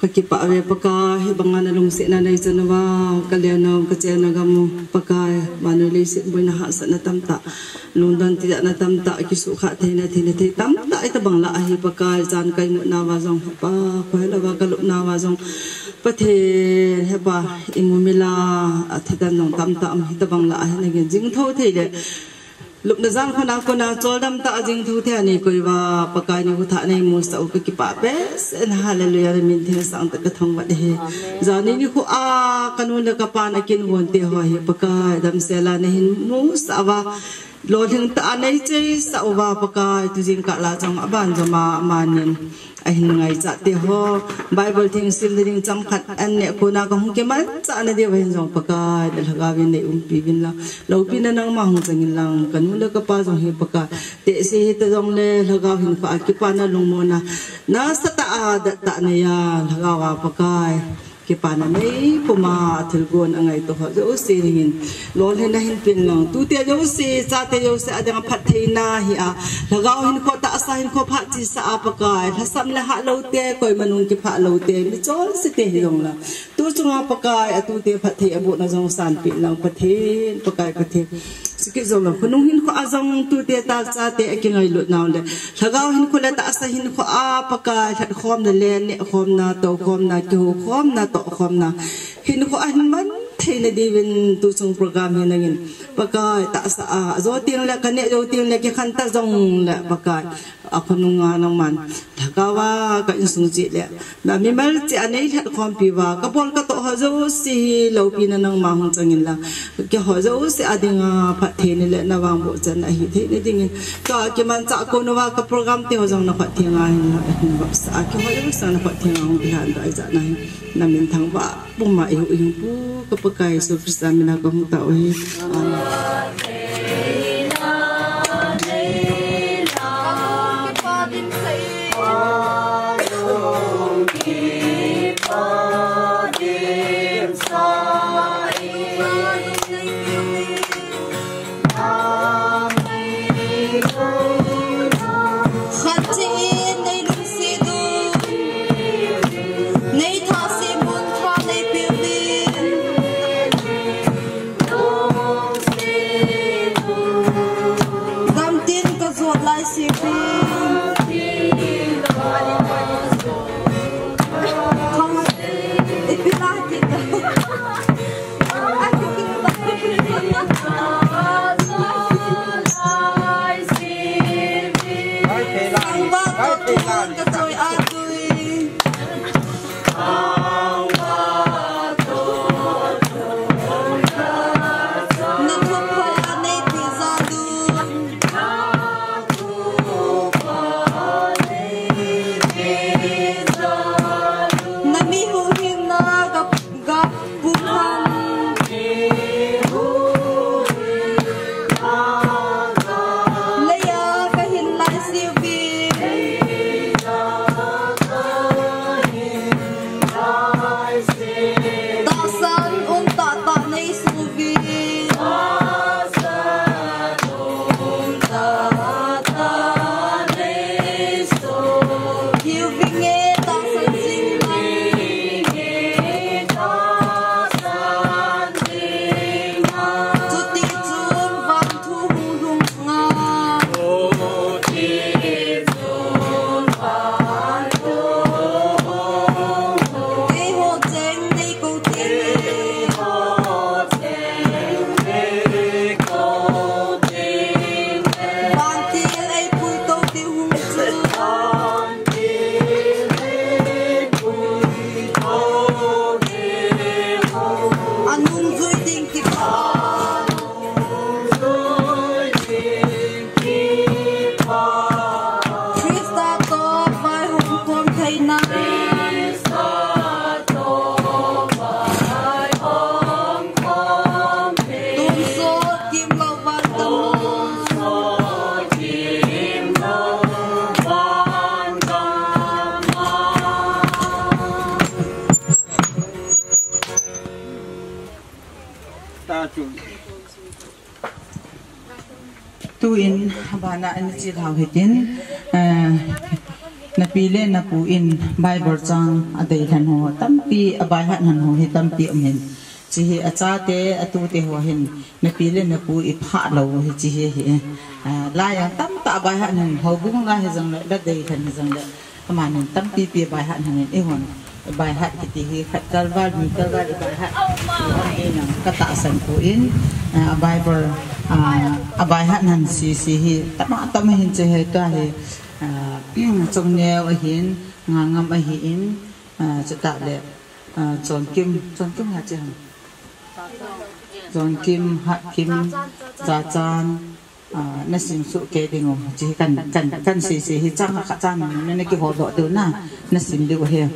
Pakipawe paka hibangan along si nanay sanawa kalyanam katsena gamu paka manulisit boy na hasa na tamta lundan tidak na tamta kisuka tina tamta ita bang laahi paka jan kay mo nawazong pa pahalawa kalup nawazong pati heba imumila at hitan nong tamta am ita bang laahi naging jingtho tide lúc đó giang con nào cho đâm tạ dinh thu thế này coi và bậc cái này thà này mua sầu cái kипа bé sẽ hallelujah mình thế sang tất cả thông vật đấy giờ này khu kanun là kapa na kin won te hoài bậc cái đâm sẽ là này mua sầu và lo thằng tạ này chơi sầu và bậc cái tu dinh cả là trong ban cho mà nên anh ngày dạ te ho Bible thing sim thing chăm khát anh nè cô nào cũng cái mắt dạ này đi về trong bậc cái để là cái này pi bin la lâu pin nó nang mang changin lang kanun là kapa trong hi bậc cái te si te trong le là cái hình phải kipa na lung mo na sa ta ta này ya là cái bậc cái kipa na này puma thilgon angai to ho jo si ringin lol hen na hin pin lang tu te jo si cha te jo se adang phat theina hi a lagaw hin ko ta sa hin ko phat chi sa apakai hasam la ha lo te koi manung ki pha lo te mi chol si te hirong la tu chunga pakai atu te phat the abu na jong san pin lang pathin pakai pathin sikit zong la kunung hin ko azong tu te ta cha te akingai lut naw le lagaw hin ko la ta sa hin ko apakai that khom na le ne khom na to khom na ki khom na to khom na hin ko an man theina divin tu chung program hin ngin pakai ta sa zo ting la kane zo ting la ki khan ta zong la pakai apununga nang man thakawa ka insung chi le na mi mal chi anei that khom pi wa ka pol ka to ho zo si lo pi na nang ma hung changin la ki ho zo si adinga phat thein le na wang bo chan a hi thein ding ka ki man cha ko no wa ka program te ho jong na phat thinga hin ba sa ki ho zo sa na phat thinga hung bihan da ja na na min thang ba pum ma yu ing pu ka pakai so prisa mina ko hung ta oi tuin bana an chi thau hetin na pile na pu in Bible chang adei han ho tampi abai han han ho hi tampi amen chi hi acha te atu te ho hin na pile na pu I pha lo hi chi hi la ya tam ta abai han han ho bung la he jang la dei han jang la aman tampi pi abai han han e hon bài hát thì khát calvar mi calvar bài hát ini nang kata san ko in Bible bài hát nan si hi tama hin che he ka he trong neo a hin ngam a hin chata le John Kim ha che John Kim hat Kim za chan na sim su ke dingom chi kan si hi chang kha chan ne ki ho do tu na sim de he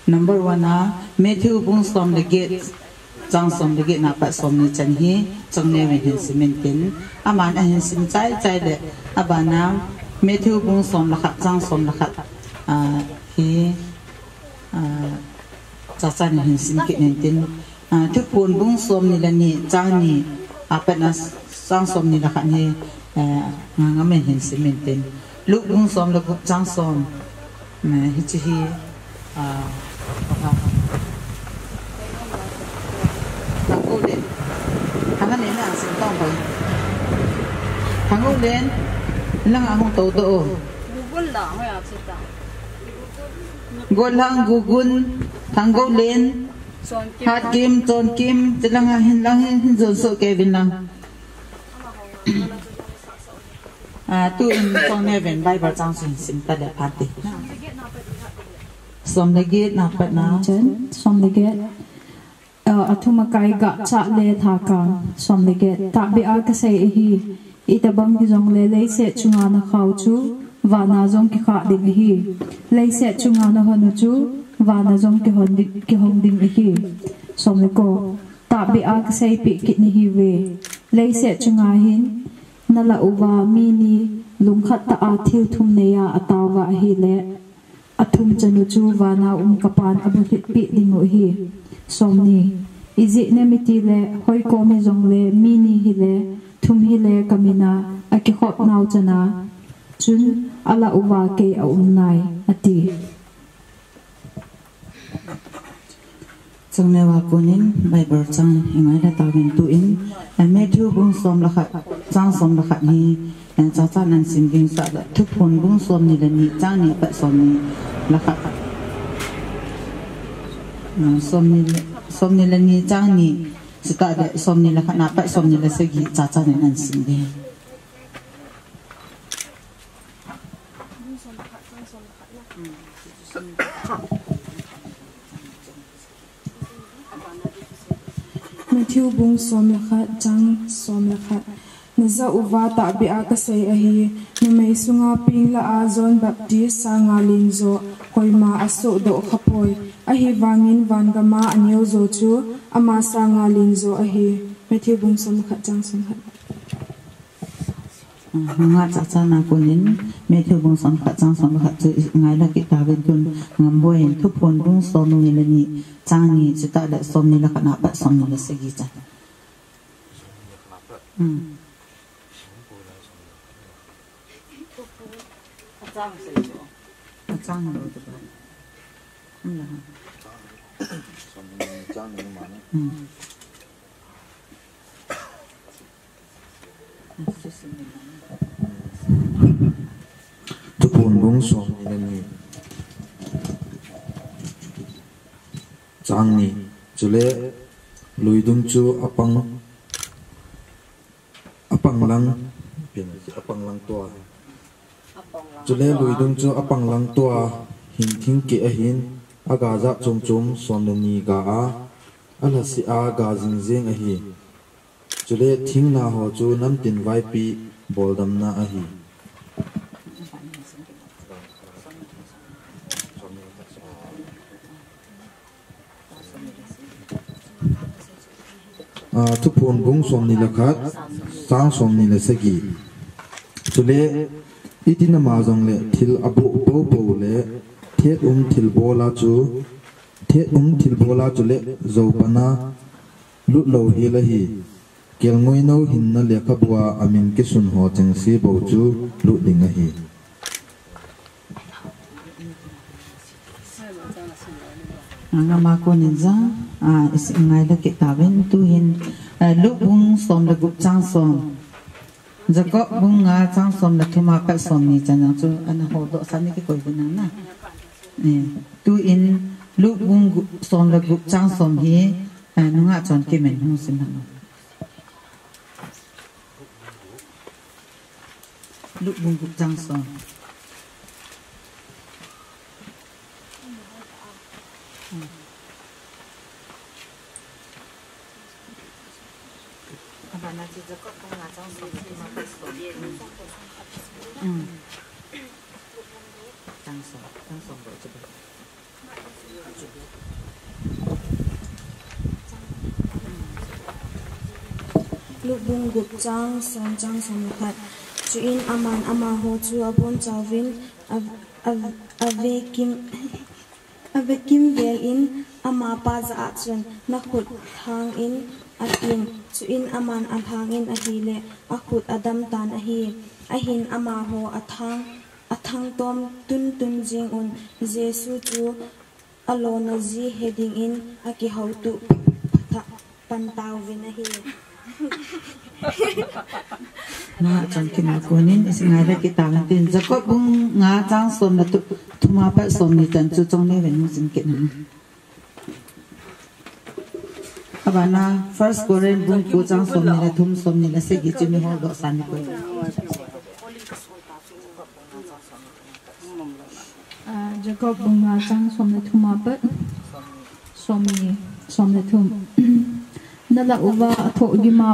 number 1 Matthew bung som the gate chang som the gate na pa som ni chan hi chang ne wen hin simentin aman a hin sim chai de abana Matthew bung som la khat chang som la khat hi cha chan hin sim ki nen tin thu pun bung som ni la ni chang ni apana chang som ni la khat ni ngam hin simentin lu bung som la chang som hi chi hi thằng cô lên thằng anh là sinh tông vậy thằng cô lên là không tổ tổ gôn lang gugun thằng cô lên hạt kim tròn kim chỉ là hin dồn sôi Kevin lang tụi con nghe về Bible trang sinh ta đẹp party som the gate na pat na chen som the gate athuma kai ga cha le tha kan som the gate ta bi a ka sei hi itabam ki jong le se chunga na khau chu wa na jong ki kha ding hi le se chunga na honu chu wa na jong ki hong ding hi som le ko ta bi a ka sei pi ki ni hi we le se chunga hin na la uwa mi ni lung khat ta a thil thum ne ya atawa hi le athum chanu chu wana kapan abu hit pi dingo hi somni izi ne miti le hoi ko me jong le mini hi le thum hi le kamina aki khop naw chana chun ala uwa ke a nai ati chang ne wa punin Bible chang hingai la tawin tu in Matthew bung som la khat chang som la khat ni cha cha nan sim ging sa la thu phun bung som ni la ni chang ni pa som ni la khat som ni la ni chang ni sta de som ni la khat na pa som ni la se gi cha cha nan sim de Matthew bung som la khat chang som la khat naza uwa ta bi a ka sei a hi na mai sunga ping la a John Baptist sanga linzo koima aso do khapoi a hi wangin wangama anyo zo chu ama sanga linzo a hi Matthew bung som khat chang som khat nga cha cha na kunin Matthew bung som khat chang som khat chu ngai la ki ta ven tun ngam boi thu phon bung som ni la ni chang ni chita la som ni la kana pa som ni la se gi cha Trang rồi được rồi. Trang nhưng mà tu pun bung som ni ni Trang ni chule lui dum chu apang lang tua chule lui dum chu apang lang tua hin thing ke a hin aga za chum chum som ni ga a ala si a ga jing jing a hi chule thing na ho chu nam tin vai pi bol dam na a hi thu phun bung som ni la khat sang som ni la sagi chule itina ma jong le thil abu bo le thet thil bola chu le zo bana lut lo hi la hi kel ngoi no hin na le kha bua amin ke sun ho chang si bo chu lut ding a hi ngama ko ninja is ngai la ke tawin tu hin lu bung som la gup chang som jago bung nga chang som la thuma pa som ni chan chu an ho do san ni ke koi bun na tu in lu bung som la gup chang som hi nu nga chon ke men hu sim na lu bung gup chang som Abana ci jago bung nga chang som thuma pa som chang som bo chu Lúc bung gup chang som khat chu in aman ama ho chu abon chawin ave kim vel in ama pa za chun na khut thang in atin chu in aman athang in ahile akhut adam tan ahin ama ho athang tom tun jing un jesu chu alona ji heading in aki how to pantaw vin ahi na chan ki ma ko nin is ngai la ki tang tin jago bung nga chang som la tu thuma pa som ni chan chu chong ne ven mu sin ke na abana first korean bung ko chang som ni la thum som ni la se gi chu ni ho do san ko jago bung nga chang som la thuma pa som la thum nala uwa atho gi ma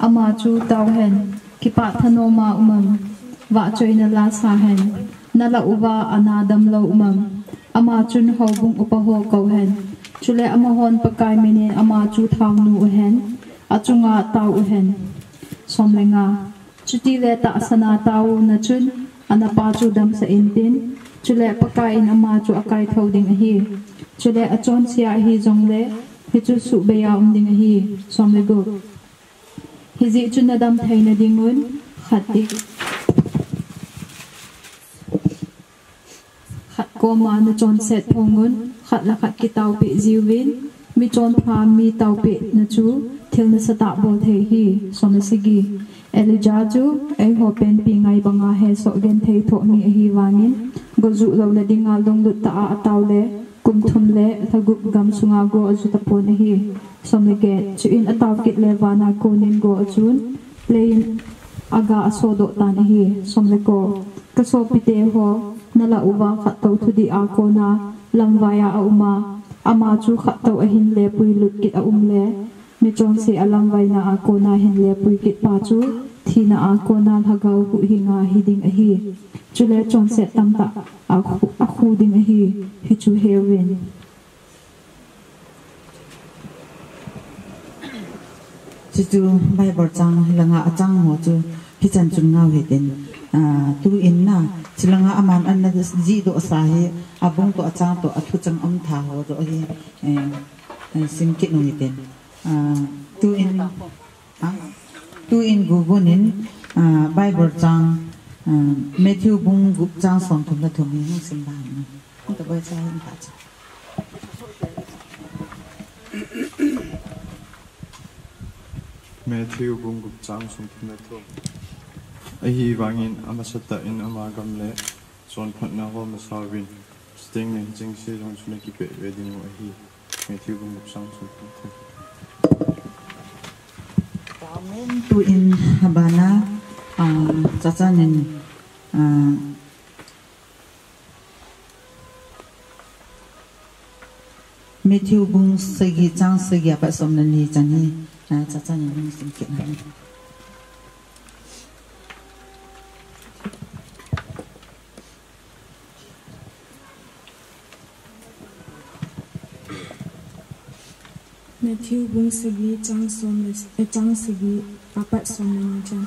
ama chu taw hen kipa thano ma wa choina la sa hen nala uwa anadam lo ama chun ho bung upaho ko hen chule ama hon pakai mine ama chu thang nu hen achunga taw hen somlenga chuti le ta sana taw na chun ana pa chu dam sa intin chule pakai in ama chu akai thoding hi chule achon sia hi jongle hichu su beya ding hi somle go hizi chuna dam thaina dingun khatik khat ko ma na chon set thongun khat la khat ki taw pe jiwin mi chon pha mi taw pe na chu thil na sata bol the hi somle sigi elija chu ai ho pen pi ngai banga he so gen thei tho mi hi wangin gozu lo la dingal dong lut ta ataw le kum thum le thagup gam sunga go azu tapon hi somle ge chu in ataw kit le wana ko nin go achun plain aga asodo tan hi somle ko kaso pite ho nala uwa khat to thudi a ko na lamwaya a uma ama chu khat to a hin le pui lut kit a le mi chon se alam vai na a ko na hin le pui kit pa chu thina a ko na thagau hu hi nga hiding a hi chule chon se tamta a khu ding a hi chu heroin chu bible chang langa achang ho chu hi chan chung ngau he ten tu in na chilanga aman an na ji do sa he abung to achang to athu chang am tha ho do hi sim kit no hi ten tu in gugunin bible chang Matthew bung gup chang som thum la thum ni sim ba ni to ba cha hin ta Matthew bung gup chang som thum la thum ahi wangin amasata in amagam le son phatna ho masawin sting ne jing se jong chune ki pe wedding ahi Matthew bung gup chang som thum tu in habana chachanin Matthew bung segi chang segi apa somna ni chani chachanin sim ke na Matthew bung segi chang segi apa som na chan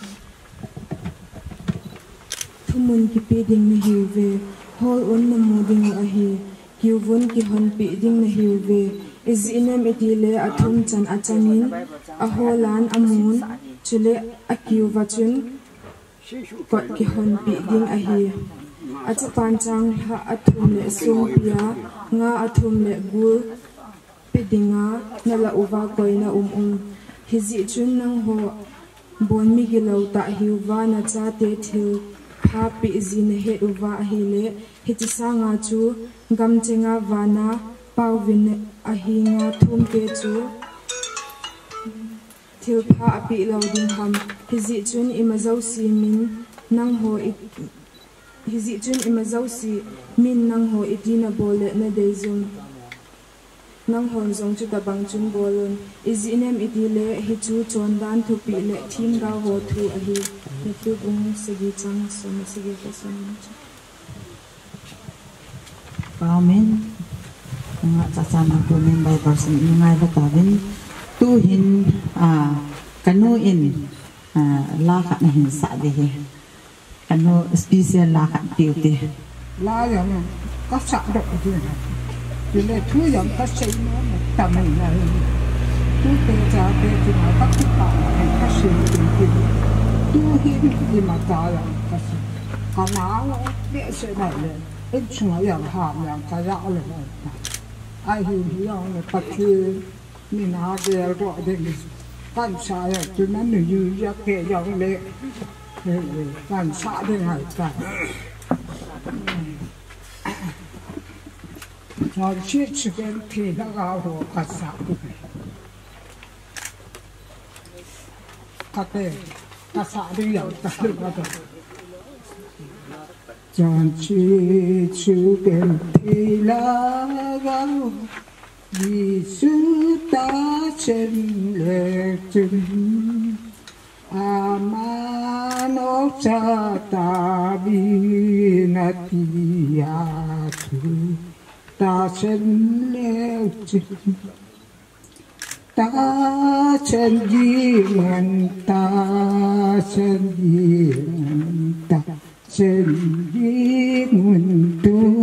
thumun ki pe ding na hiwe hol on na mo ding a hi kiwon ki hon pe ding na hiwe is inam etile athum chan achanin a holan amun chule akiu wachun kot ki hon pe ding a hi acha panchang ha athum le sum pia nga athum le gul pedinga nala uwa koina hizi chun nang ho bon mi gilau ta hiwa na cha te thil pha pi zin he uwa hi le hiti sanga chu gam chenga wana pawin a hi nga thum ke chu thil pha pi lo ding ham hizi chun imazau si min nang ho hizi chun imazau si min nang ho itina bole na deizum nang hon zong chu ta bang chun bolon izinem idile hi chu chondan thu pi le thim ga ho thu a hi ni tu bung sigi chang so ma sigi ka so amen nga cha cha na tu men bai person ngai ba ta ben tu hin kanu in la kha na hin sa de he kanu special la kha tiu te la yang ka sa do de thì là thứ giống các sĩ nó tầm mình là thứ tê cha tê thì mà các thứ tạo thành các sĩ thì tu hiến thì mà trả là các sĩ còn áo địa sự này là ít chúng nóอย่างhàmอย่างcái rõ là ai hiểu hiểu là bắt khi mình học về gọi đến cảnh sai là chúng nó như ra kệ giống lệ cảnh sai thế này cả nó chết chuyện thì nó gào hồ cả xã cả tề cả xã đi dạo cả được bao giờ chọn chuyện thì là gào vì sự ta trên lệ chừng mà nó cha ta bi na tia tu ta chân leo chừng ta chân gì mình ta chân gì ta chân gì mình tu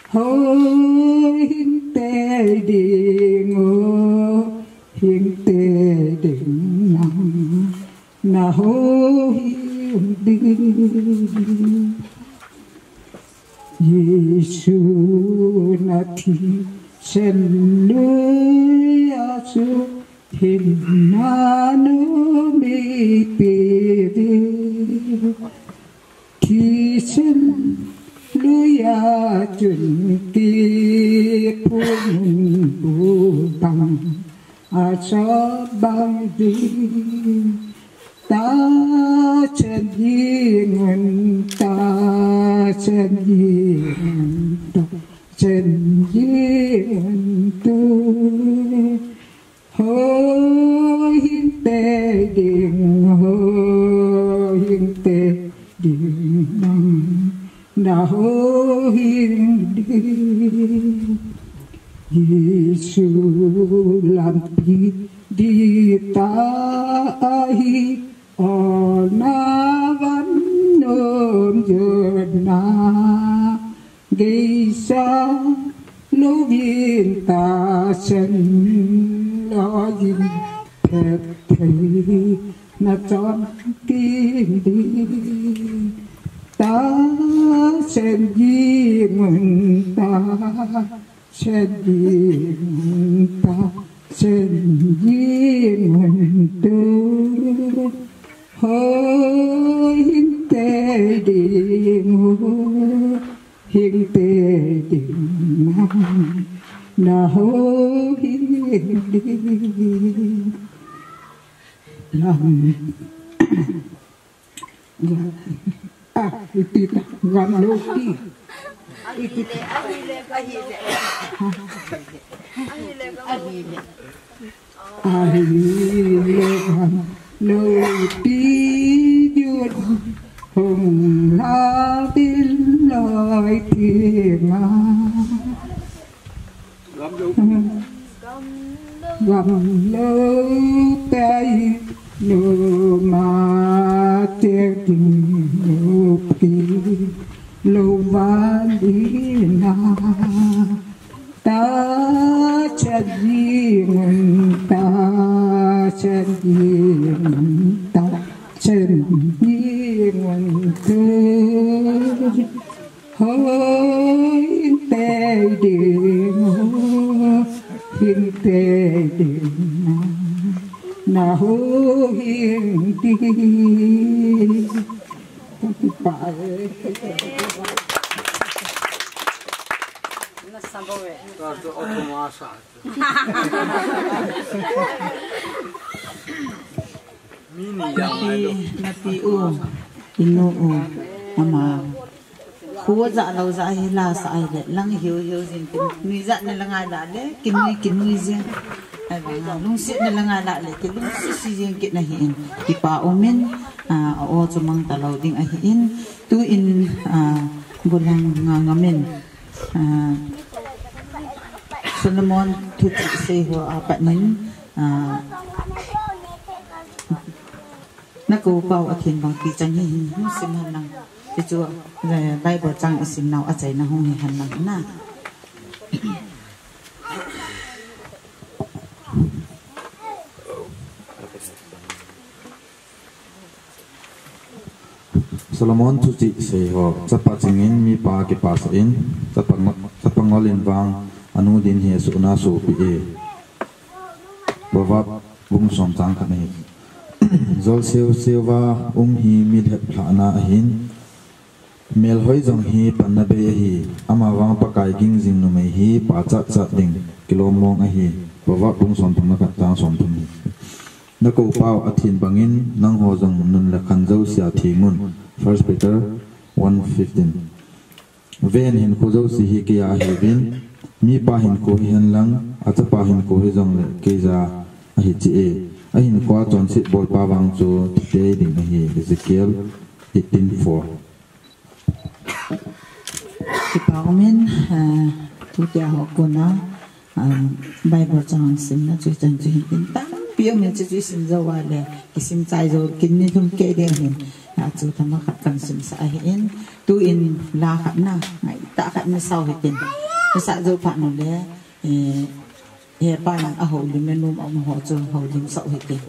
hối tê đi ngô hiên tê đỉnh nằm na hối đi Giêsu na thi sen lưới asu hin na nu mi pi thi sen lưới a chun ti pun bu bang a cho bang đi ta chân gì ngân ta chân gì ngân ta chân gì ngân tu hối hiến tê điện hối hiến tê điện năng na hối hiến điện Giêsu làm gì đi ta hi na vẫn ôm giờ na gây xa lũ viên ta chân lo gì thẹt thầy na chọn kim đi ta chân gì mình ta chân gì mình ta chân gì mình tu hối hiến tê điện hiến tê điện na hối hiến điện làm tít gần lâu đi lâu tí duyên hùng la tin lời thiên gầm lâu tay nụ mà tiếc tình nụ kỳ lâu van đi na ta chân gì mình ta chân gì mình ta chân gì mình tu hối tê hiền đi phải napi inu ama khu dạ lâu dạ hi la sa ai le lang hiu hiu zin ni dạ ne lang ai la le kin ni zin ai ba lung sit ne lang ai la le kin lung si zin kit na hin ki pa omen o chumang ta lo ding a hin tu in bulang ngamen Solomon tu se ho apat nin nako pau akhin bang ti chang hi sim han lang ti chu Bible chang isim naw a chai na hong hi han lang na Solomon tu ci se ho chapa chingin mi pa ke pas in chapangolin wang anu din he su na su pi e bawa bung som chang kha nei zol sewa hi mi thana hin mel hoi jong hi panna be hi ama wang pakai ging jing nu mai hi pa cha ding kilomong a hi bawa bung som thum na ka chang som thum na ko pau athin bangin nang ho jong nun la khan zo sia thimun 1 Peter 1:15 ven hin ko zo si hi ke ya hi bin mi pa hin ko hian lang acha pa hin ko hi jong le ke ja a hi chi e a hin kwa chon sit bol pa wang chu te ding hi Ezekiel 18:4 ki pa omen tu tia ho ko na Bible chang sim na chu chan chu hin ta pio men chu sim zo wa le ki sim chai zo kin ni thum ke de hin chu thama khat kan sim sa hin tu in la khat na ngai ta khat na sau hi tin sa zo pha no le he pa nang a ho lim men num om ho chu ho lim sau hi tin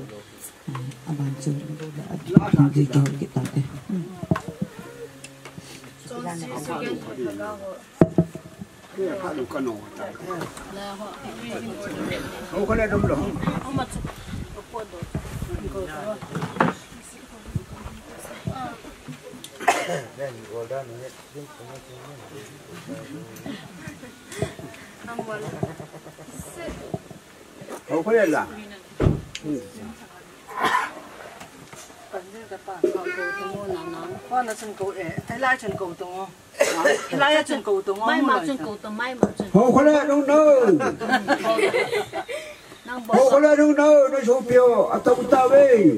aban chu la ji ko ki ta te Không có lên là con là chân cầu ấy lai chân cầu tung không lai chân cầu tung không mai mà chân cầu tung mai mà chân không có lên đâu đâu không có lên đâu đâu nó số phiếu à tao tao đi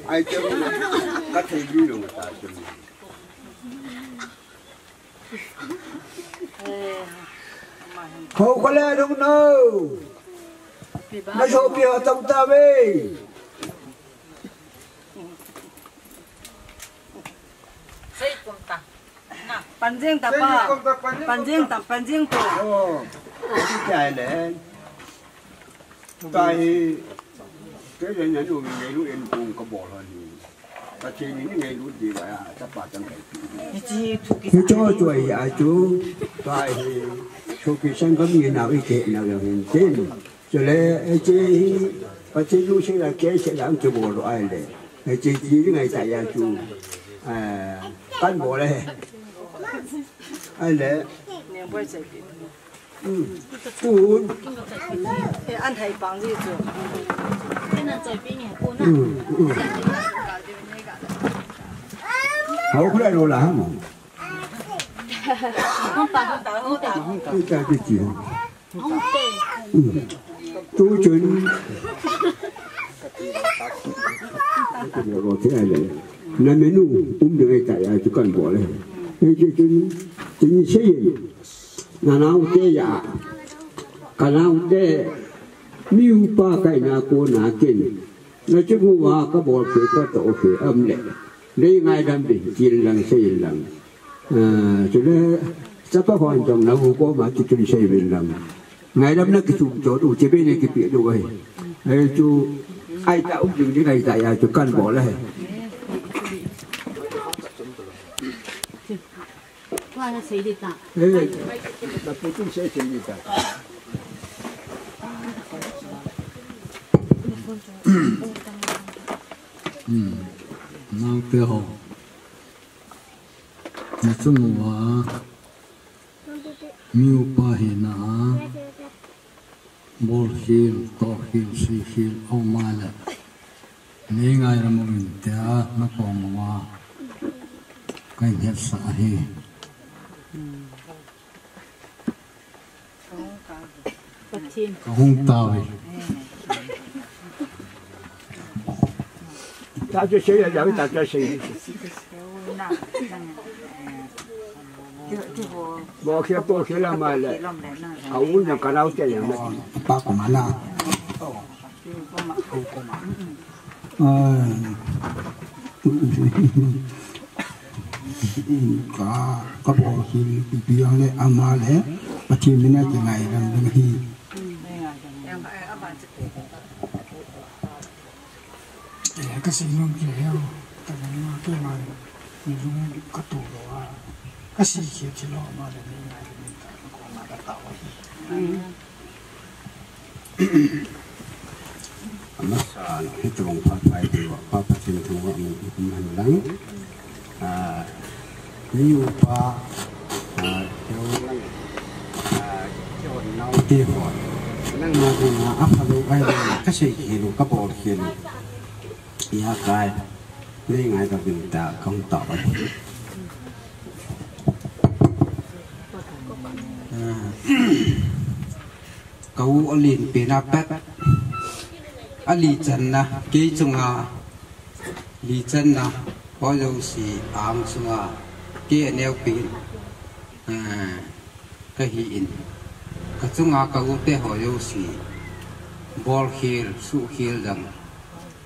ai chơi các thầy đi rồi ta chơi không có lên đâu đâu nó số phiếu à tao tao đi Pan jing ta pa, pan jing to. Cái này tại cái này nhà nuôi ngày nuôi em cũng có bỏ rồi ta chỉ những ngày nuôi gì vậy à, chắc bà chẳng phải chú cho tuổi à chú tại số kỳ sinh có nhiều nào ý kiến nào là hình trên rồi lấy chị và chị nuôi sẽ là kế sẽ làm cho bỏ rồi ai để chị những ngày tại nhà chú cán bộ này ai lẽ chú ăn thầy bằng gì chứ cái này chơi bên nhà cô nè hậu có đây đâu là hả không phải cái cái chuyện không tệ chú chuyện cái điều đó thế này là menu được ngay tại chú cần bỏ này cái chuyện xây nào thế ya cái nào thế miu pa cái nào cô nào kinh nó chứ không qua cái bộ phim cái tổ phim âm này đây ngay đam bị chiến lần xây lần cho nên sắp có hoàn toàn nào có mà chỉ cần xây lần ngày đam nó cái chỗ đủ chế bên này cái việc đủ rồi chú ai ta úp những cái này tại chú cần bỏ này qua là xây đi ta là phụ trách xây đi ta mang tiêu hồ nói chung là miu pa hina bol hil to hil si hil ông mai là mấy ngày là một mình tia nó còn mà cái hết sợ hi có hung tao đi ta cho xí là dẫn ta cho xí bỏ khi làm mà lại ông nhà cả đâu chơi mà ba của má na có bộ khi bị ông này ăn mà lẽ mà chỉ mình nói cái ngày làm được hi cái gì nó kiểu tại vì nó cái mà mình dùng cái tủ đó cái gì kiểu chỉ lo mà để mình ngày mình có mà đã tạo mà sao cái trong phát bài thì phát trên trong họ mình lắng nhiều qua theo cho nó tiêu hỏi năng mà thì áp lực ai cái gì hiểu các bộ hiểu ya cái nên ngày gặp mình ta không tỏ câu liền pin apet ali chân na kỹ chung à li chân na có dấu gì ám chung à kỹ neo pin cái hiện cái chung à câu te hỏi dấu gì ball hill su hill rằng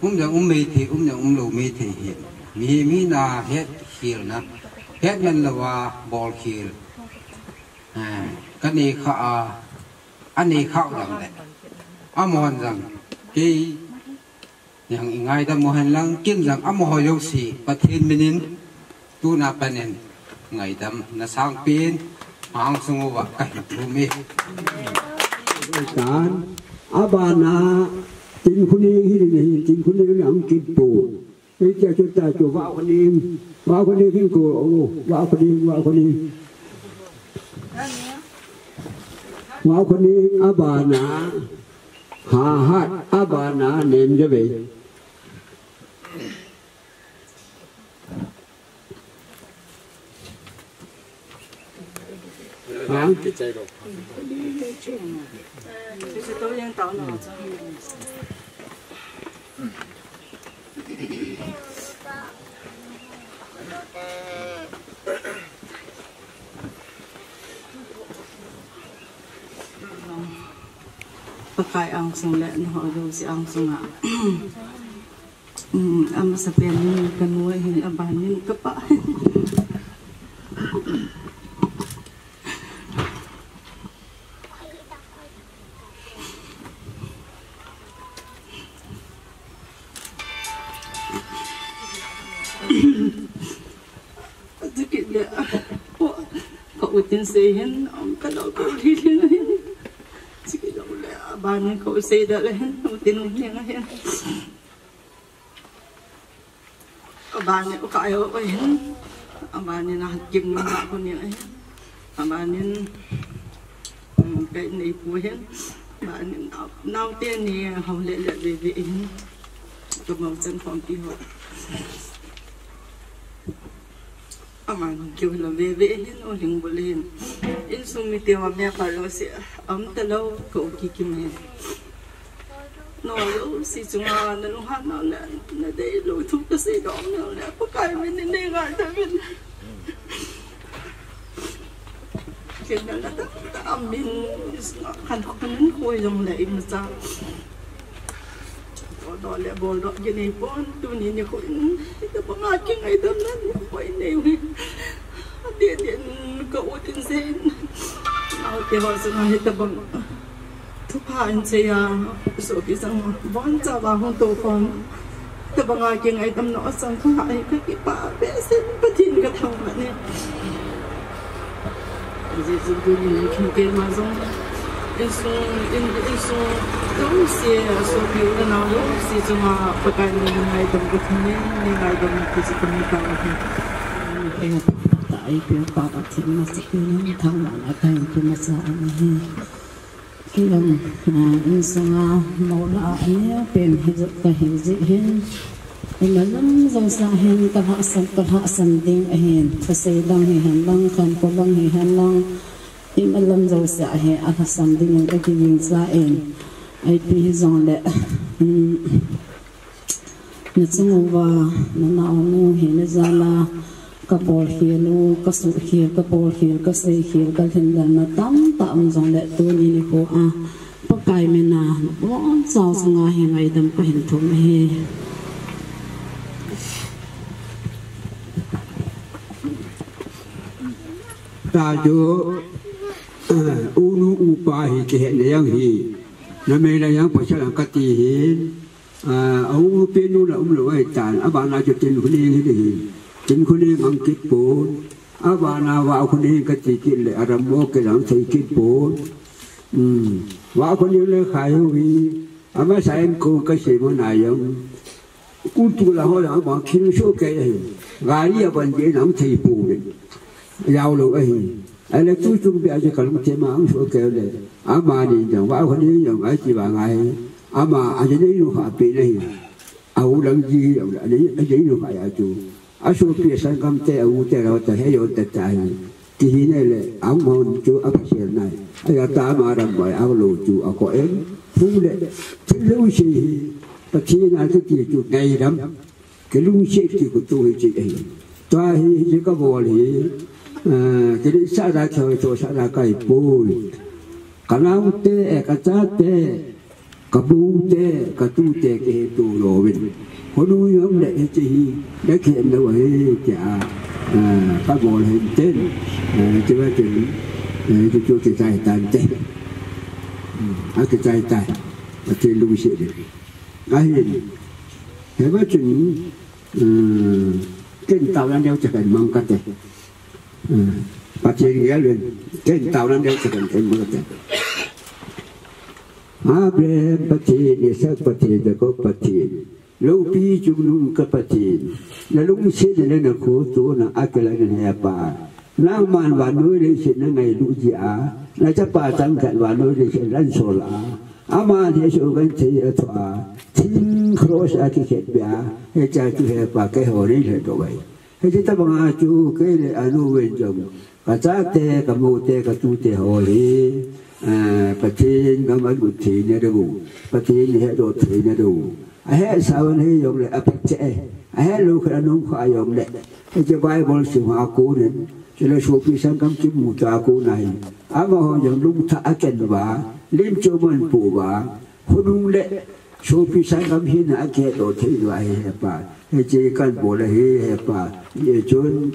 rằng mê thì rằng lâu mê thì hiện mi na hết hill na hết nên làว่าball hill cái này khá anh này khá rằng đấy amon rằng cái yang ngay ta mohan lang kin rằng amoh yo si pathin minin tu na panen ngay tam na sang pin ang sungu wa kai thumi kan abana tin khuni hi tin khuni làm kim bù cái cho ta cho vào con đi kim cổ vào con đi abana ha ha abana nên như vậy hả tôi đang tạo nó pakai ang sung le no do si ang sung a am sa pen ni kanua hin abanin ka pa dikit le ko utin se hin am ka do ko thi hin dikit do le abanin ko se da le hin utin ni nga hin abanin ko ayo ko hin abanin na kim na ko ni hin abanin cái này của hin abanin nau tiền ni hong le le về hin ko mo chân phong ti ho aman kêu là về hin o ling bolin in sumi tiêu mẹ palo si talo ko kikim no lo si chunga na lo han na de lo thu ka si dom na le pa kai min ne ga ta min ken na ta min kan kan khoi jong le im sa đó là bồ đó như này con tôi nhìn như khối nó có ngã cái ngày tâmนั้นkhối này điện cậu tin sen nào thì họ sẽ nói tập bằng thuốc hạn chế số cái rằng vốn ra vào không tổ con tập bằng cái ngày tâm nó sang không hại cái bà bé sen bắt thiên cái thằng bạn này gì tôi nhìn khi cái mà giống isu đúng xí số biểu là nào đúng xí cho mà bậc anh ngày đồng cái thứ này ngày đồng cái gì cũng cao hơn tại biểu bạc thì mà sẽ những thằng bạn cái thì mà sao này khi ông insong màu lạ nhé bên hết cái hình gì hết mà lắm dòng sa hen cái họ sanh đinh hen phải xây đăng hen đăng khăn có đăng hen đăng im alam dòng sa hen ác sanh đinh cái gì những sa hen ai bị dòng lệ nó chung vào nó nào nu hen nó ra là cái bol hielu cái sụt hiel cái bol hiel cái xây hiel cái hình là nó tắm dòng lệ tôi nhìn cô à bác cái mình à bỏ giàu sang ngày ngày đâm cái hình thùng he ta cho unu upa hi ke ne yang hi na me la yang pa cha ka ti hi au pe nu la lo ai tan aba na cho tin khuni hi hi tin khuni mang kit po aba na wa khuni ka ti ki le aram mo ke lang thai kit po wa khuni le khai hi ama sai ko ka se mo na yang ku tu la ho la ba kin so ke hi ga ri ban je nang thai po giàu luôn ấy là tôi chuẩn bị cho cả một chế mà ông số kêu này mà đi chẳng vàoคนนี้อย่างไอ้จีบางไงmà anh ấy nói nó bị này ông đang gì anh ấy nó phải chú anh số bị sang cam tê ông tê rồi tê hay rồi tê trái thì này là ông hôn chú ấp hiện này anh ta mà làm bài ông lù chú ông có em phú lệ thế lâu gì bác sĩ nói cái gì chú ngày lắm cái lúc chết thì của tôi chị ấy tôi chỉ có vô lý cái đi xa ra chơi cho xa ra cái bùi cả nào tê cả cha tê cả bu tê cả tu tê cái tu rồi có nuôi ông đệ chị để kiện đâu ấy chả các bộ hình tên chỉ là chuyện cho cái tài tàn tê cái tài tài và trên lưu sĩ được cái hình thế mà chuyện cái tàu đang đeo chặt mong cái tê bác sĩ nghe lên cái tàu đang đeo chặt cái mong cái tê Abre pati ni sa pati da ko pati lo pi chung lung ka pati na lung se de na ko tu na akala na ya pa na man wa noi le se na ngai lu ji a na cha pa chang kan wa noi le se ran so la ama de so gan che a thwa tin cross a ki khet bia he cha tu he pa ke ho ri le to bai he cha ta ba chu ke le anu wen jong ka cha te ka mu te ka tu te ho li bát thiên có mấy bút thiên này đủ, bát thiên hệ đồ thiên này đủ, hệ sao này dùng để áp chế, hệ lúc là nông khoa dùng để, cái bài bol sinh hoạt cố nên, cho nên số phi sang cam chim mù trà cố này, mà họ dùng lung thả kén vả, lim cho mình phủ vả, họ nung lệ, số phi sang cam hiên là cái đồ thiên vậy hệ pa, hệ chỉ cần bol là hệ pa, hệ chốn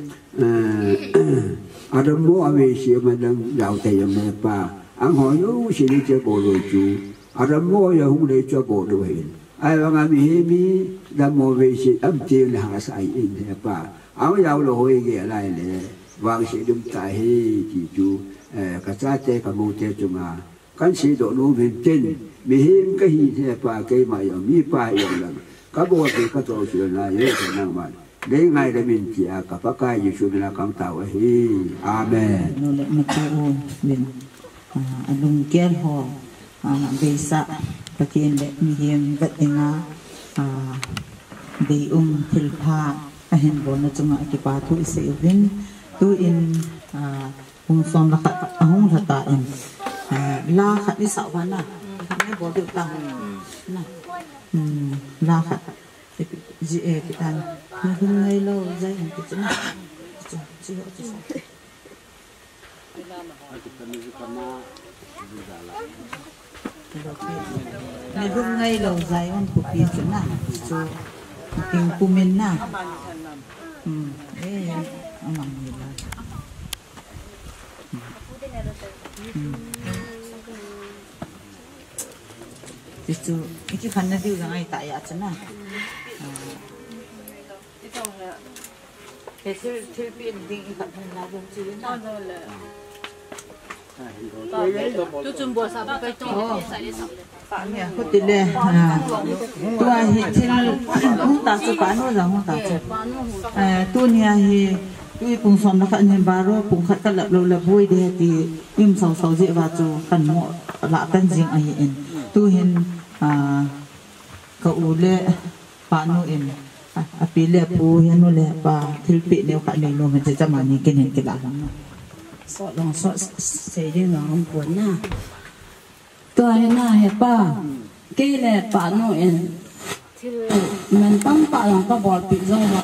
Adam mo ave si mình đang giàu tay dùng hệ pa. Anh hỏi nó sẽ đi chơi bộ rồi chú, anh mua giờ không để cho bộ đồ hiện, ai bảo anh mi đang mua về sẽ âm tiền là hàng sai in thế pa, anh giàu rồi cái này nè, vàng sẽ đúng tại hay chỉ chú, cái giá trị cái mua tiền chúng à, cái sĩ độ nó về trên, mi hiếm cái gì thế pa cái mà giờ mi pa giờ là, cái bộ cái cái đồ chuyện này rất là năng mạnh, để ngày để mình chỉ cái bác cái gì chuyện là cảm tạo ấy, amen. Anong kian ho bisa pakin le mihim batinga di thilpha ahin bona chunga ki pa thu se vin tu in som la ahung hata in la khat ni sa wana ne bo du tang na la khat ji e kitan ni ngai lo zai han ki chna Này hôm ngay đầu dài on của phía chỗ nào chỗ tình của mình nào đấy ông làm gì vậy chỗ cái khăn nó đi ra ngay tại ạ chỗ nào cái thứ bên đi khăn là vùng chứ nào tôi chuẩn bị sao cái trong cái đi sập có tỷ lệ tôi hiện trên không ta chụp bán nó rằng không ta chụp tôi nhà thì tôi cùng xóm nó phải nhìn bà rồi cùng khách các lập lập vui đi thì im sầu sầu dễ vào chỗ cần mọ lạ tên riêng ở hiện tôi hiện cậu lệ bà nó em api lệ pu hiện nó lệ bà thiếu bị nếu phải mình nó mình sẽ cho mà nhìn cái hiện cái lạ lắm sợ lòng sợ sẽ đi nó không buồn na tôi na hết ba cái lệ bà nó em mình tăng tạ lòng ta bỏ bị rong vào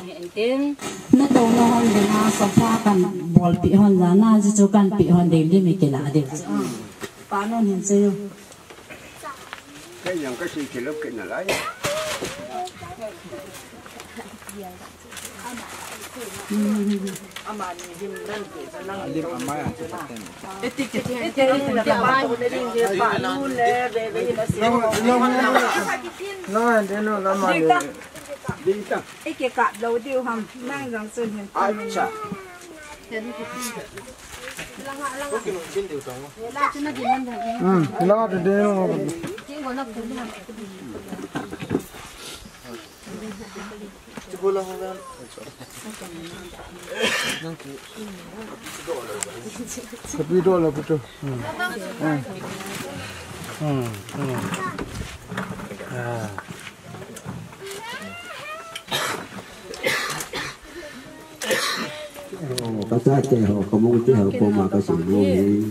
nó đâu nó hơn để na sắp phaกันbỏ bị hơn là na chỉ choกันbị hơn để mình cái lạ để bà nó hiện sao cáiอย่างก็สิเก็บกินอะไรไอ้เกี่ยกับเราเดียวทำนั่งรังเส้นเห็นไหมน่าจะได้tapi dolar betul. Các gia trẻ họ có mong trẻ họ có mà có sự nuôi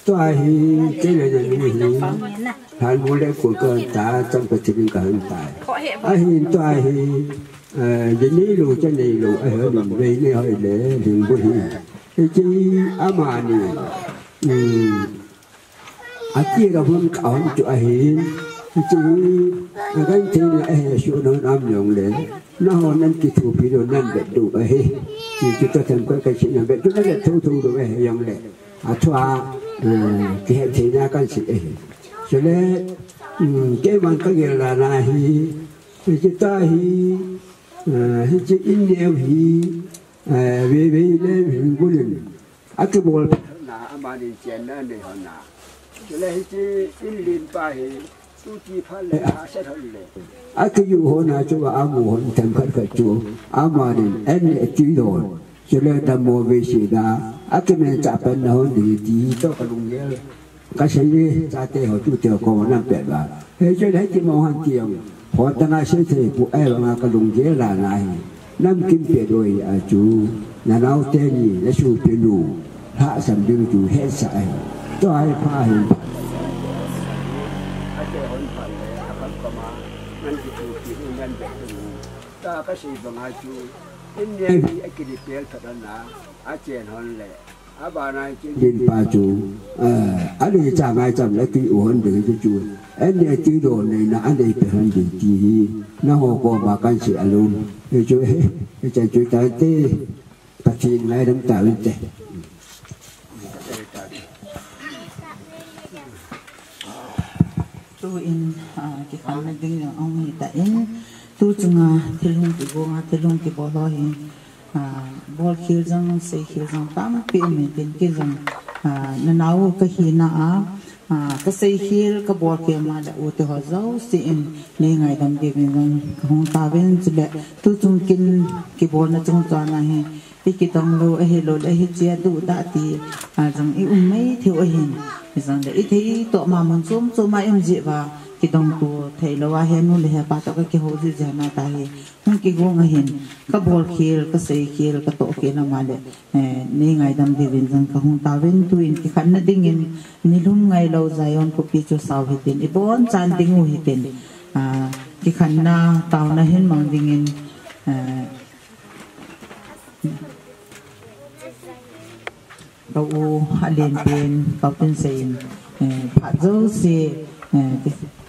tôi cái này là nuôi hắn muốn lấy của con ta trong cái chuyện cả hiện tại hiện tại cái này luôn cái này luôn ở mình về này hỏi để đừng có hiểu cái chi mà này chia ra phương cảo cho hiện cái chi cái gì này số nó nam nhung lên nó nên kỹ thuật bị đồ nên bị đủ ấy thì chúng ta thêm cái chuyện này chúng ta sẽ thu được cái yang này cho cái hệ thống nhà cái gì ấy cho nên cái bằng cái là này thì chúng ta thì chỉ in nhiều thì về lên mình quyết định cái bộ là mà đi chơi nó để họ nào cho nên chỉ in liên bài tu chỉ phải là sẽ thôi lệ cái dù họ nào cho vào mùa thêm cái chỗ mà đi anh lại chỉ rồi cho nên ta mua về gì đó cái này chả phải nó thì cho cái đồng nghĩa cái gì ra tay họ tu chờ còn năm bẹt vào thế cho nên chỉ mong hàng tiền họ ta nói sẽ thì của em mà cái đồng nghĩa là này năm kim bẹt rồi chú nhà nào tên gì nó chịu tiền đủ hạ sản đưa chú hết sải cho ai pha hình ta cái gì bằng hai chú in này thì cái gì bẹt thật là chuyện hơn lệ bà này trên ba chú anh đi chạm ai chạm lấy cái uốn để cho chú anh này cái đồ này là anh đi phải hơn gì thì nó hồ qua bà can sự luôn thì chú ấy cái chuyện chú ta tê bác sĩ ngay đâm tạo lên thế tôi in cái khăn này đừng là ông hiện tại tôi chừng thì luôn cái bỏ lo hiện bol khil jang se khil jang tam pi me tin ki jang na nau ka hi na ka se khil ka bol ke ma da u te ho zau si in ne ngai dam de jang hong ta ven chile tu chung kin ki bol na chung cha na he ki tong lo he lo le he chia du da ti jang i mai thiu a hin jang de i thei to ma mon chum ma em ji wa ki dong tu thei lo wa he nu le ha pa ta ka ki ho ji jana ta he hong ki go nga hin ka bol khil ka sei khil ka to ke na ma le ne ngai dam di vin jang ka hong ta ven tu in ki khan na ding in ni lum ngai lo zayon ko pi chu saw hi tin i bon chan ding u hi tin ki khan na taw na hin mang ding in tàu u alien pen tàu pen sein pha zo se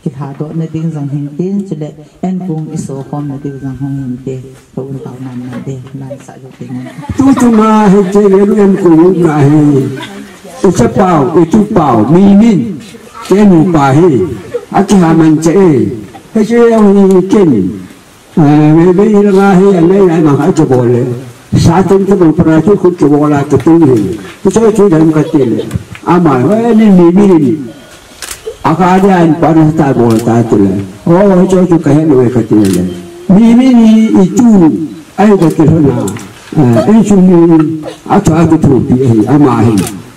cái hà độ này tiếng rằng hình tiếng cho lệ em cùng số con là tiếng rằng không hình tiếng tôi tạo nằm là tiếng làm sao được tiếng chúng chúng mà hình chơi với em cùng là hình chấp bảo chú bảo mi min cái mù bà hi cái hà mình chơi cái chơi ông kinh bây giờ là hi anh ấy lại mà hãy cho bò lệ xã tính cái bằng pra chú không cho bò là cái túi gì cái chơi chú đem cái tiền ama ni ni akada an pada ta bol ta tu le oh cho tu kahe no ka ti le ni itu ai da ke na ai chu ni ata tu tu bi ama hi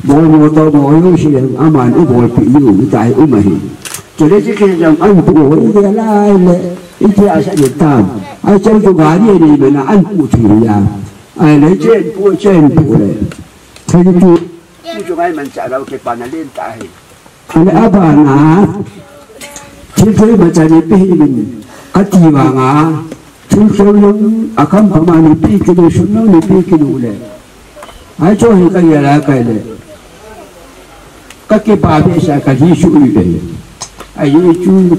bol to bol shi ama ni bol pi yu tai uma hi cho nên cái dòng ăn của cái là ít ra sẽ được tam ai trong cái gái này thì mình là ăn của thủy à ai lấy trên của này thế thì chúng ai mình trả đâu cái bàn là lên tại anh ấy bàn à thế thôi mà trả được mình cái gì mà chúng tôi luôn à không phải mà đi cái đồ xuống nó đi cái đồ này ai cho cái gì là cái này cái bà bây giờ cái gì suy đấy ai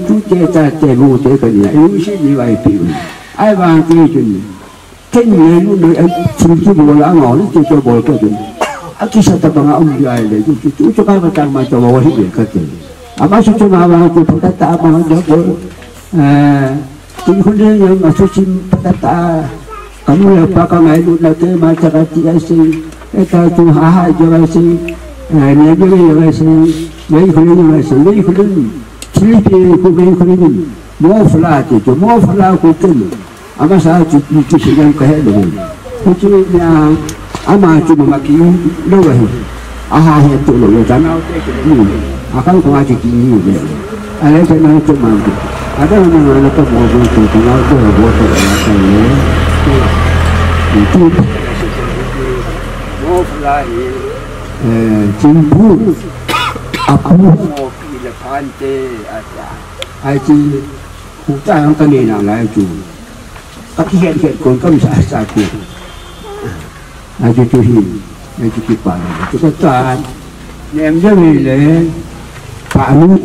chú chế ta chế vô chế cái này ai sẽ đi vay tiền ai vàng tiền chuyện cái người nó đợi anh chú bồ lá ngõ nó cho bồ cái chuyện anh chỉ sợ bằng ông dài để chú cho cái mà tăng mà cho bồ hết việc cái chuyện à bác cho nào mà chú phải ta mà nó bồ chúng không nên nhưng mà chú xin phải ta kamu là ba con này luôn là thế mà chắc là chị ấy xin cái ta chú hả cho ai xin nhà cho ai xin mấyคนนี้มาสิ่งนี้คนนี้ชีวิตคนนี้คนนี้มอฟลาที่จะมอฟลาคนนี้อามาสาจุดที่สิ่งนั้นก็ให้ดูคนที่เนี่ยอามาจุดมากินรู้ไหมอาหารเหตุเลยจานเอาเด็กนี่อาการของอาจจะกินนี่เลยอะไรจะนั่งจุดมาada orang yang nak buat itu kalau tu buat tu macam ni itu mau fly jumpu aku mau pilih pantai aja aji hutan yang tadi nak laju tapi hiat kon kami satu aji tuhin aji kipan itu kan nem jadi le Pak Anu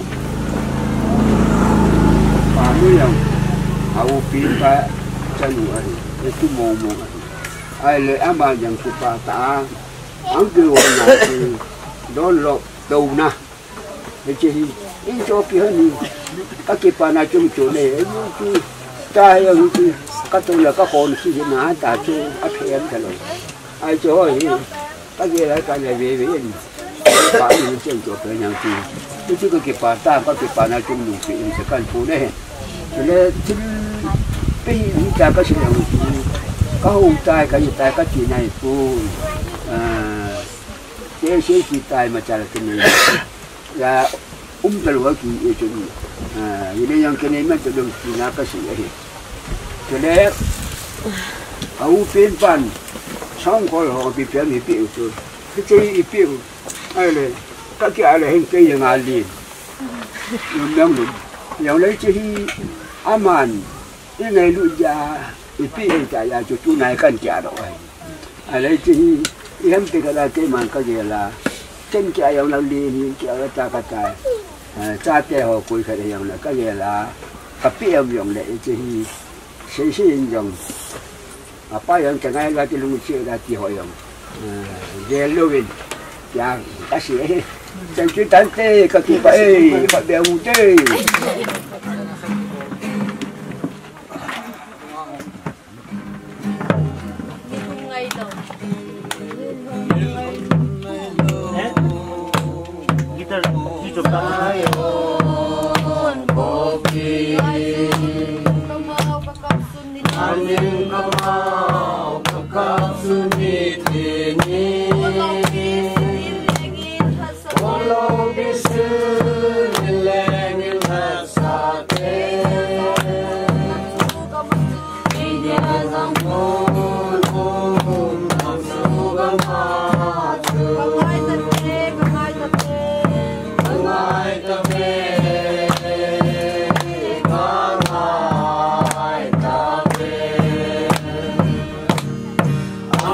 yang aku pinta Januari itu mau ai amal yang suka ta angker warna itu dolok dauna jadi ini coki ni kaki panah cuma ni itu cahaya itu kata lah kakon sih nak tak tu apa yang kalau ai coy kaki lah kan lebih ini pak ini cuma yang itu kaki panah cuma nupi ini sekarang punเลยที่ปีนี้ก็เชื่อว่าเขาตายก็อยู่ตายก็ที่ไหนกูเจ้าเสียชีตายมาจากที่นี่แล้วตลอดกี่จนยังไม่ยังแค่นี้มันจะโดนที่นั่นก็เสียเหตุเลยเขาเป็นปันช่องคนเขาเป็นเพียงอีเปียวตัวที่เจ้าอีเปียวอะไรก็แค่อะไรเห็นแค่ยังอะไรยังนั่งดูอย่างไรที่aman ini lu ya ipi ya cucu naikkan kia doa alai sih yang tegala teman kerja lah ceng kia yang lalu ni kia kata cate ho kui kerja yang lah kerja lah tapi yang le sih yang apa yang cengai lagi lu cik lagi ho yang jeluin yang kasih ceng tante kaki baik pak dia muda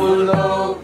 Hello.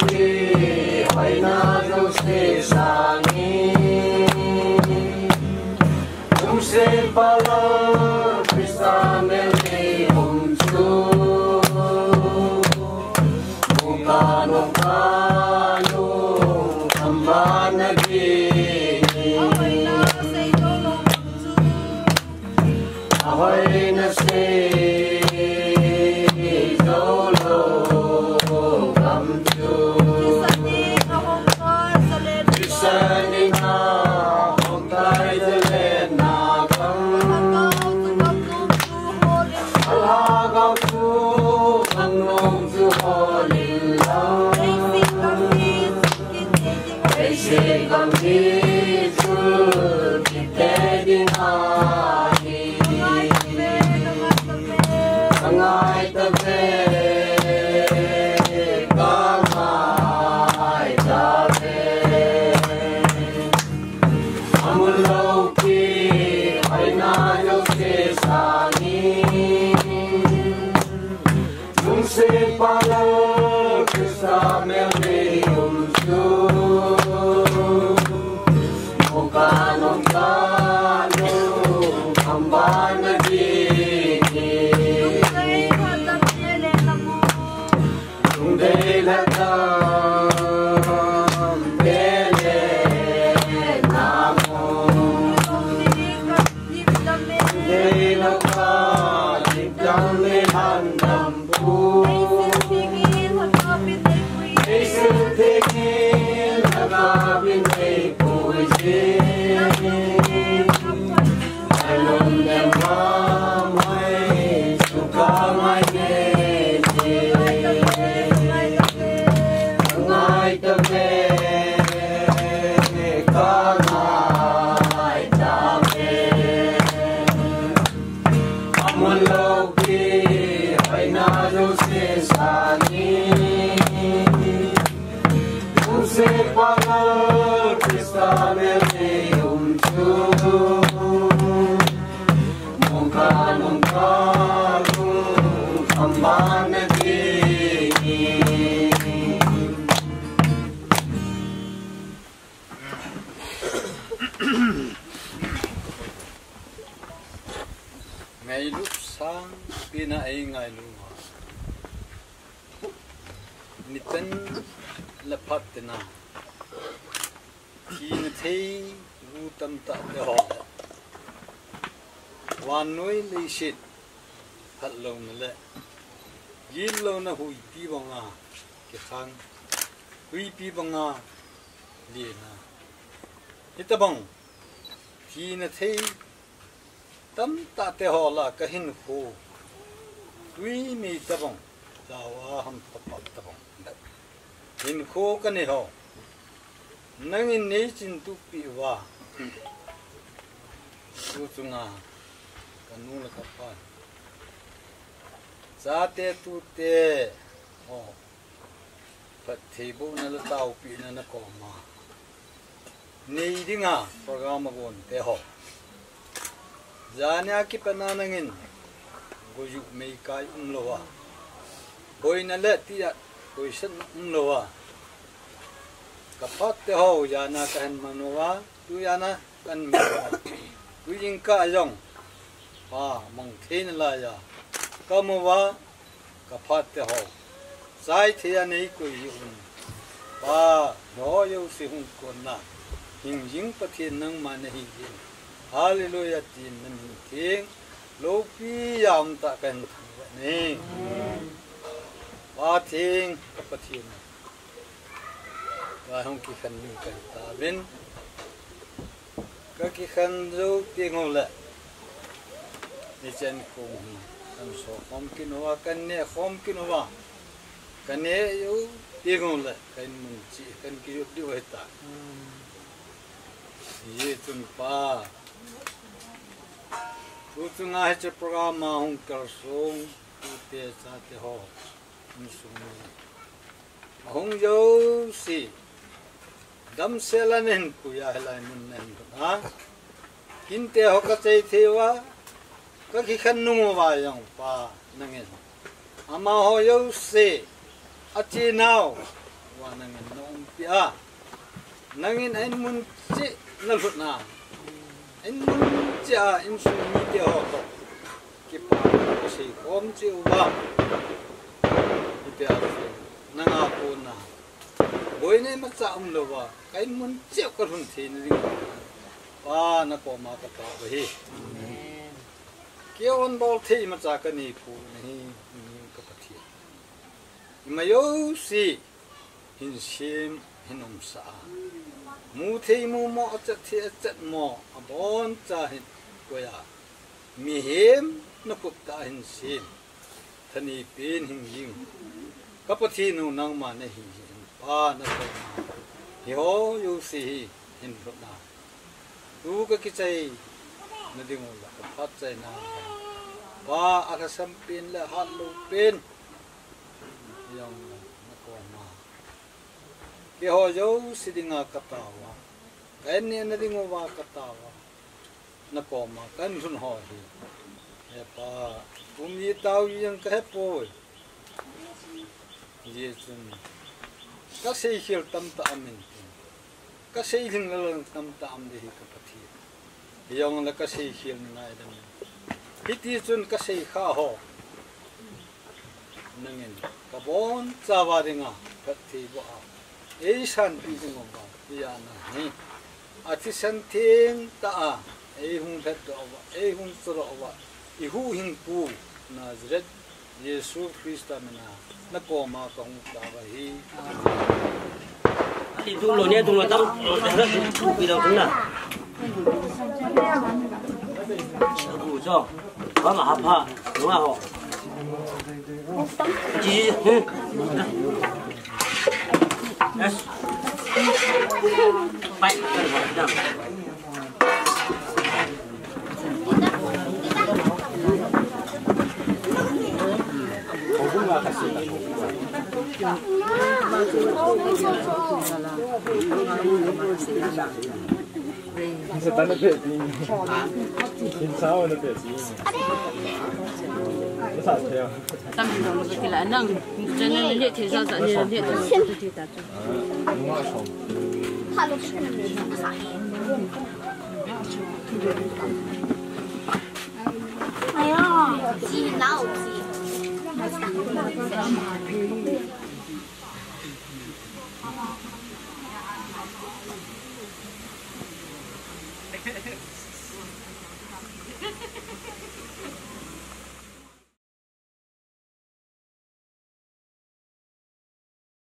ngày lúc sáng pina ấy ngày lúc niten lepat na khi thấy vu tâm ta để họ hoàn nói lý sit thật lâu mà lệ yin lâu na hui pi bằng à cái khang hui pi bằng à liền à ít bằng khi thấy tâm ta te ho la ka hin khu tui mi ta bong dawa ham ta bong hin khu ka ni ho nang in nei chin tu pi wa tu chunga ka nu la ka pa za te tu te ho pat thei bo na la tau pi na na ko ma nei dinga program gon te ho Zania ki pananangin goju mei kai umlowa boy na le tia boy san umlowa kapat te ho yana kan manowa tu yana kan manowa tu jing ka jong pa mong thin la ya kamowa kapat te ho sai thia nei ko yun pa no yo si hun kon na hing jing pathin nang ma na hi Hallelujah tin nam ting lo pi yam ta kan ni ba ting kapathin ba hong ki khan ni kan ta bin ka ki khan zo ti ngol la ni chen ko am so khom ki no kan ne khom ki no wa kan ne yo ti ngol la kan mun chi kan ki yo di wa ta ye tun pa tu tunga he program ma hong kar song tu te sa te ho sung hong yo si dam selanen ku ya helai mun nen ha kin te ho ka chei thewa ka ki khan nu wa yang pa nangen ama ho yo si a chi nau wa nangen nong pia nangin ein mun chi na lut na in cha in su mi te ho to ki pa ko sei kom chi wa ite a na nga ko na boy ne ma cha lo wa kai mun che ko run thi ni pa na ko ma ka ta ba hi ke on bol thi ma cha ka ni pu ni ka pa thi ma yo si hin sim hinom sa mu thei mu mo chat thi chat mo abon cha hin ko ya mi hem na kup ta hin sim thani pin hing ying kapathi nu nang ma na hi pa na ko hi ho yu si hin ro na tu ka ki chai na ding la ka phat chai na ba aka sampin la hat lo pen yang na ko ma ke ho jo sidinga katawa kan ne na ding wa katawa na ko ma kan sun ho hi e pa yi tao yang ka po ye chun ka sei khil tam ta amin ka sei hing la tam ta am de ka pathi yong la ka sei khil na da hiti chun ka sei kha ho nangin ka bon chawa ringa ka thi bo a e san pi jing ba ya na ni a thi san thing ta a e hung phet do wa e hung tro wa i hu hing pu Nazareth Yesu Krista mena na ko ma ka hung ta ba hi thì tu lối này tu lối tao rất bị đau cũng là ngủ cho có mà hấp ha đúng không họ chỉ bay Você tá no pezinho. Ele saiu no pezinho. Não sabe, é. Tâm hình đồng cái là năng cho nên liệt thì sao liệt thì ta哎呀，鸡脑鸡。